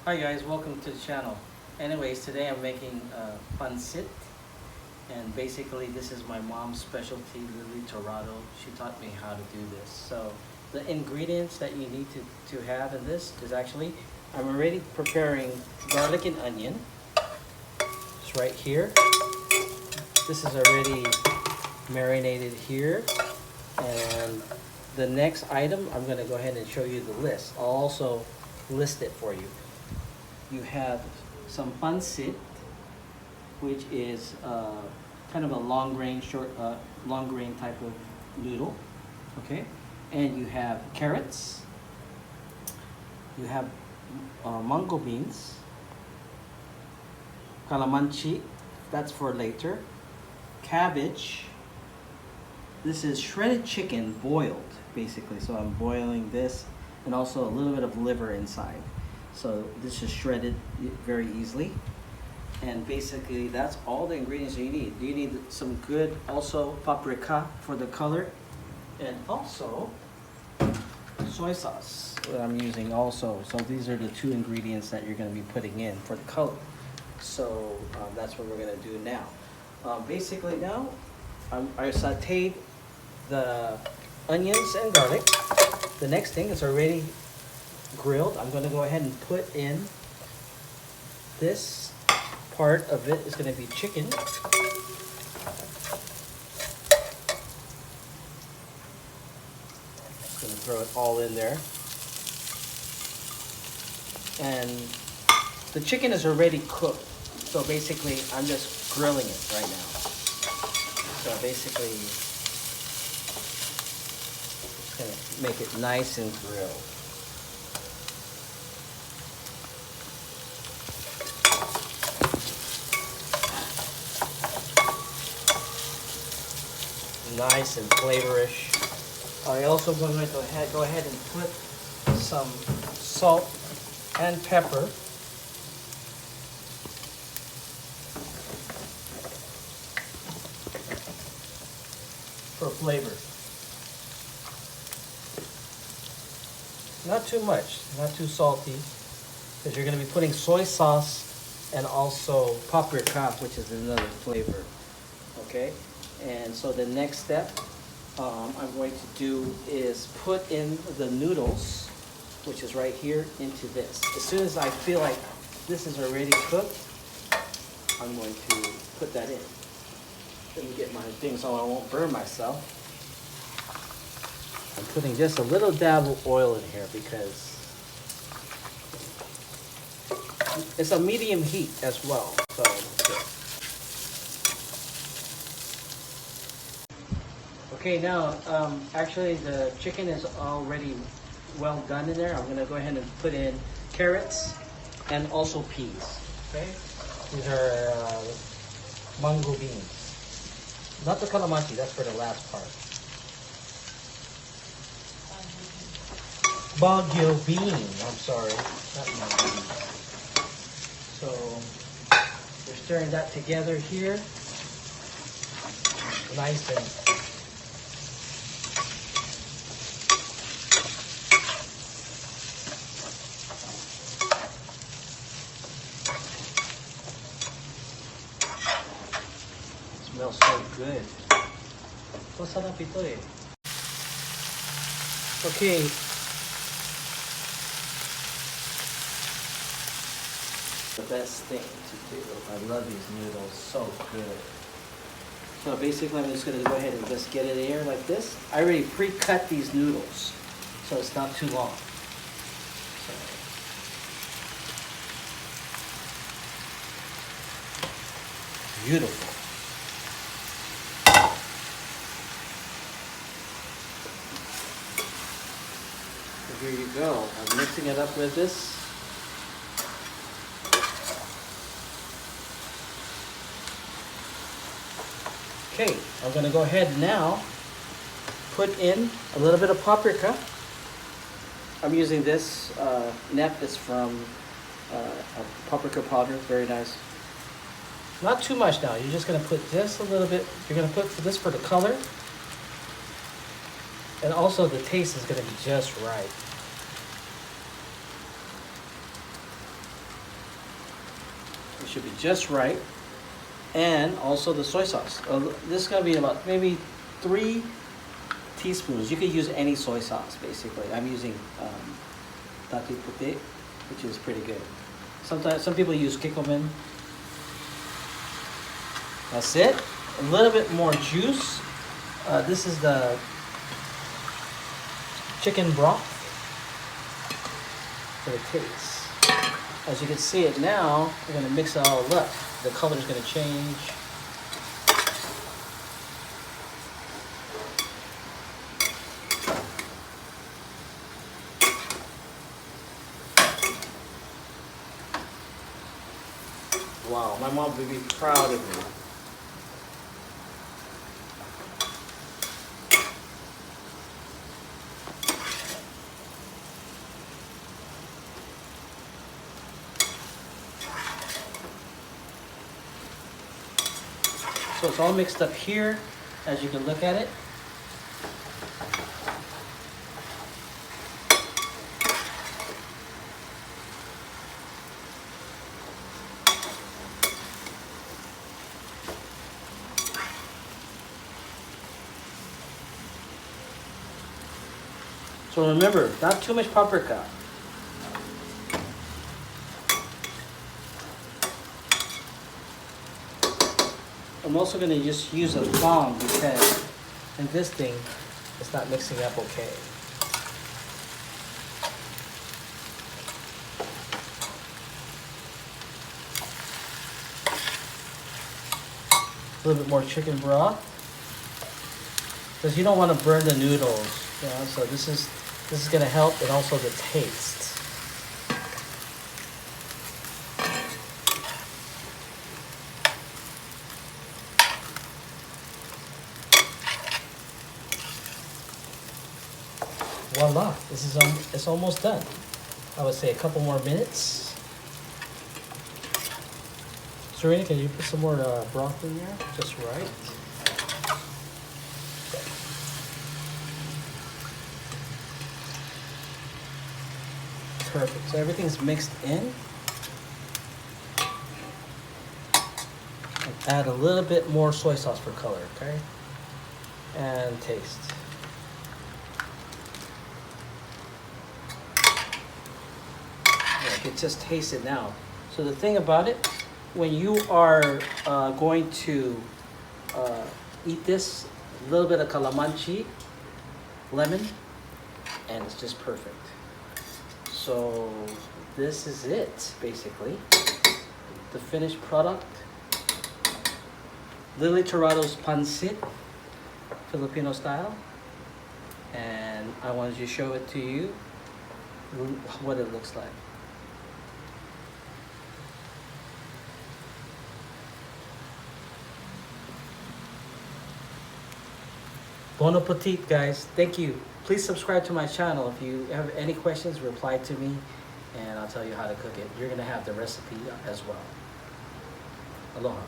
Hi guys, welcome to the channel. Anyways, today I'm making pancit, and basically this is my mom's specialty, Lily Terrado. She taught me how to do this. So the ingredients that you need to have in this is actually, I'm already preparing garlic and onion. It's right here. This is already marinated here. And the next item, I'm gonna go ahead and show you the list. I'll also list it for you. You have some pancit, which is kind of a long grain, long grain type of noodle, okay? And you have carrots, you have mango beans, calamanchi, that's for later, cabbage. This is shredded chicken boiled, basically. So I'm boiling this, and also a little bit of liver inside. So this is shredded very easily. And basically that's all the ingredients you need. You need some good also paprika for the color, and also soy sauce that I'm using also. So these are the two ingredients that you're going to be putting in for the color. So that's what we're going to do now. Basically now I sauteed the onions and garlic. The next thing is already grilled. I'm going to go ahead and put in this part of it is going to be chicken. I'm going to throw it all in there. And the chicken is already cooked. So basically I'm just grilling it right now. So basically just going to make it nice and grilled. Nice and flavorish. I also going to go ahead and put some salt and pepper. For flavor. Not too much, not too salty, because you're going to be putting soy sauce and also paprika, which is another flavor. Okay? And so the next step I'm going to do is put in the noodles, which is right here, into this. As soon as I feel like this is already cooked, I'm going to put that in. Let me get my thing so I won't burn myself. I'm putting just a little dab of oil in here because it's a medium heat as well. So okay, now actually the chicken is already well done in there. I'm gonna go ahead and put in carrots and also peas. Okay, these are mango beans. Not the calamanchi, that's for the last part. Baguio bean, I'm sorry, not mango bean. So, we're stirring that together here. Nice and smells so good. So sarap ito eh. Okay. The best thing to do. I love these noodles, so good. So basically I'm just going to go ahead and just get it in here like this. I already pre-cut these noodles, so it's not too long. So, beautiful. Here you go. I'm mixing it up with this. Okay, I'm going to go ahead now, put in a little bit of paprika. I'm using this NEP is from paprika powder, very nice. Not too much now, you're just going to put just a little bit. You're going to put this for the color. And also the taste is going to be just right. It should be just right. And also the soy sauce. This is gonna be about maybe 3 teaspoons. You could use any soy sauce, basically. I'm using Tati Puti, which is pretty good. Sometimes some people use Kikkoman. That's it. A little bit more juice. This is the chicken broth for the taste. As you can see it now, we're gonna mix it all up. The color is gonna change. Wow, my mom would be proud of me. So it's all mixed up here, as you can look at it. So remember, not too much paprika. I'm also going to just use a thong because in this thing, it's not mixing up okay. A little bit more chicken broth because you don't want to burn the noodles. You know, so this is going to help, and also the taste. Voila, it's almost done. I would say a couple more minutes. Serena, can you put some more broth in there? Just right. Perfect. So everything's mixed in. And add a little bit more soy sauce for color, okay? And taste. You can just taste it now. So the thing about it, when you are going to eat this, a little bit of calamansi, lemon, and it's just perfect. So this is it, basically. The finished product. Lily Terrado's Pancit, Filipino style. And I wanted to show it to you, what it looks like. Bon appetit, guys. Thank you. Please subscribe to my channel. If you have any questions, reply to me, and I'll tell you how to cook it. You're going to have the recipe as well. Aloha.